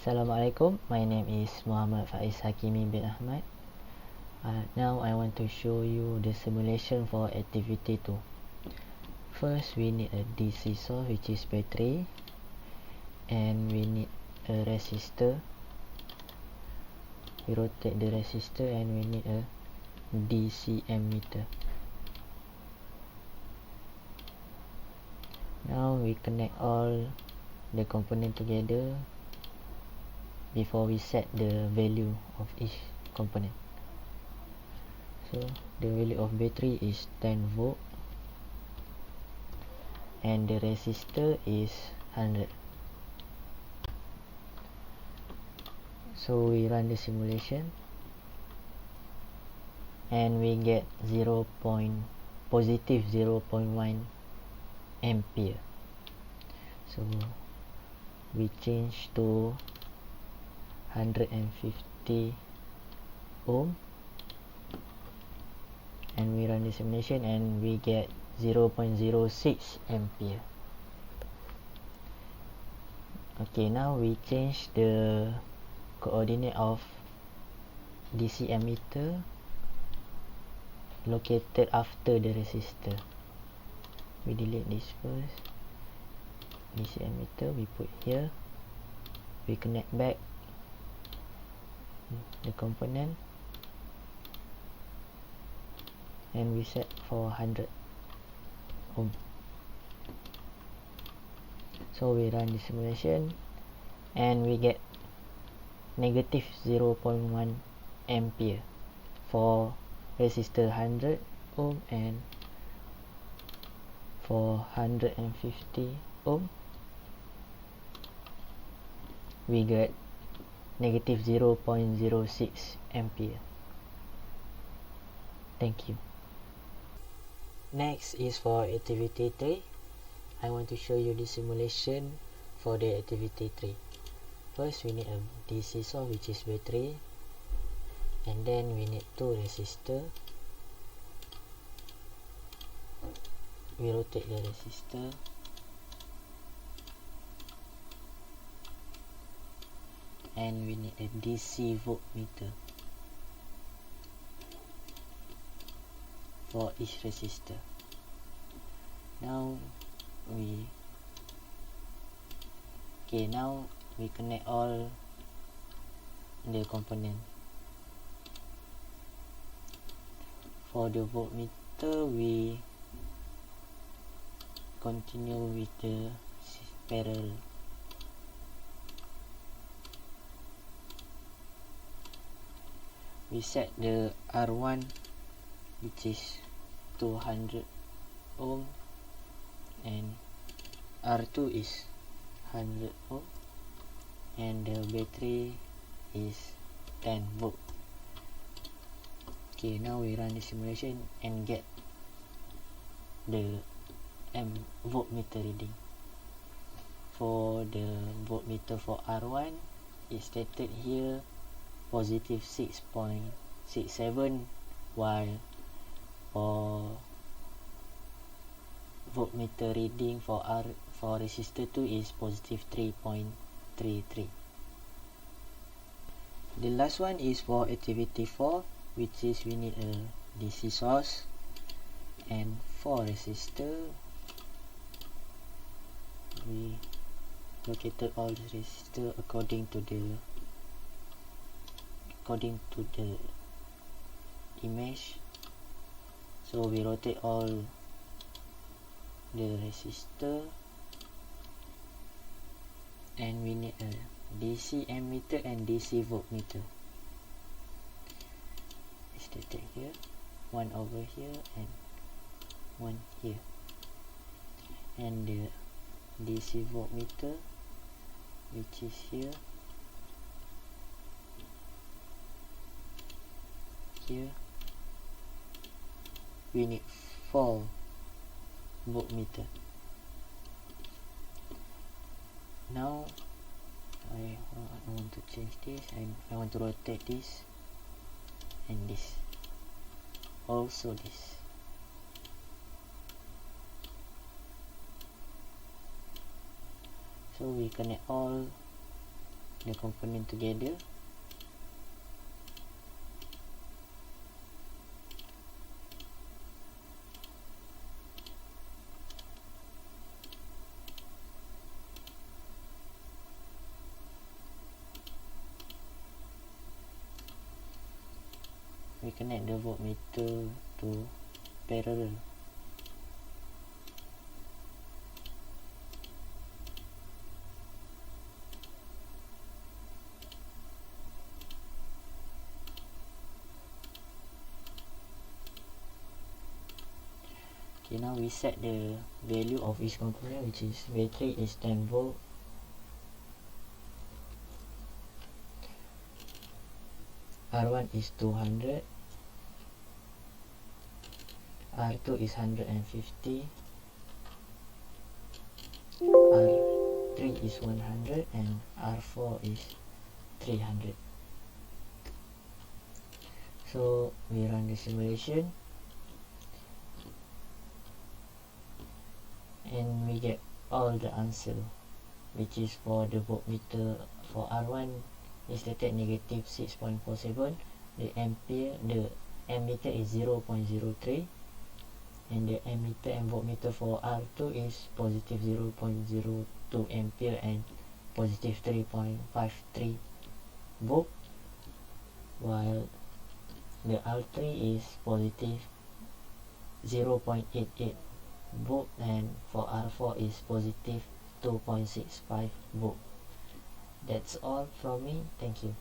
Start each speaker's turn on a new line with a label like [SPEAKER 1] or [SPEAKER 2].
[SPEAKER 1] Assalamualaikum, my name is Muhammad Faiz Hakimi bin Ahmad. Now I want to show you the simulation for activity 2. First we need a DC source, which is battery, and we need a resistor. We rotate the resistor and we need a DC ammeter. Now we connect all the component together before we set the value of each component. So the value of battery is 10 volt and the resistor is 100. So we run the simulation and we get positive 0.1 ampere. So we change to 150 ohm and we run the simulation and we get 0.06 ampere. Okay, now we change the coordinate of DC ammeter located after the resistor. We delete this first. DC ammeter we put here. We connect back the component and we set for 100 ohm. So we run the simulation and we get negative 0.1 ampere for resistor 100 ohm, and for 150 ohm we get negative 0.06 ampere. Thank you. Next is for activity 3. I want to show you the simulation for the activity 3. First we need a DC source, which is battery, and then we need 2 resistor. We rotate the resistor and we need a DC voltmeter for each resistor. Now we connect all the component. For the voltmeter we continue with the parallel. We set the R1, which is 200 ohm, and R2 is 100 ohm, and the battery is 10 volt. Okay, now we run the simulation and get the voltmeter reading. For the voltmeter for R1, it's stated here positive 6.67, while for voltmeter reading for resistor 2 is positive 3.33. The last one is for activity 4, which is we need a DC source and 4 resistor. We located all the resistor according to the image. So we rotate all the resistor and we need a DC ammeter and DC voltmeter. It's stated here, one over here and one here, and the DC voltmeter, which is here, we need 4 voltmeter. Now I want to change this, and I want to rotate this and this, also this. So we connect all the component together. We connect the voltmeter to parallel. Okay, now we set the value of each component, which is battery is 10 volt, R1 is 200, R2 is 150, R3 is 100, and R4 is 300. So we run the simulation and we get all the answer, which is for the voltmeter for R1 is stated negative 6.47, the ammeter is 0.03, and the ammeter and voltmeter for R2 is positive 0.02 ampere and positive 3.53 volt, while the R3 is positive 0.88 volt, and for R4 is positive 2.65 volt. That's all from me. Thank you.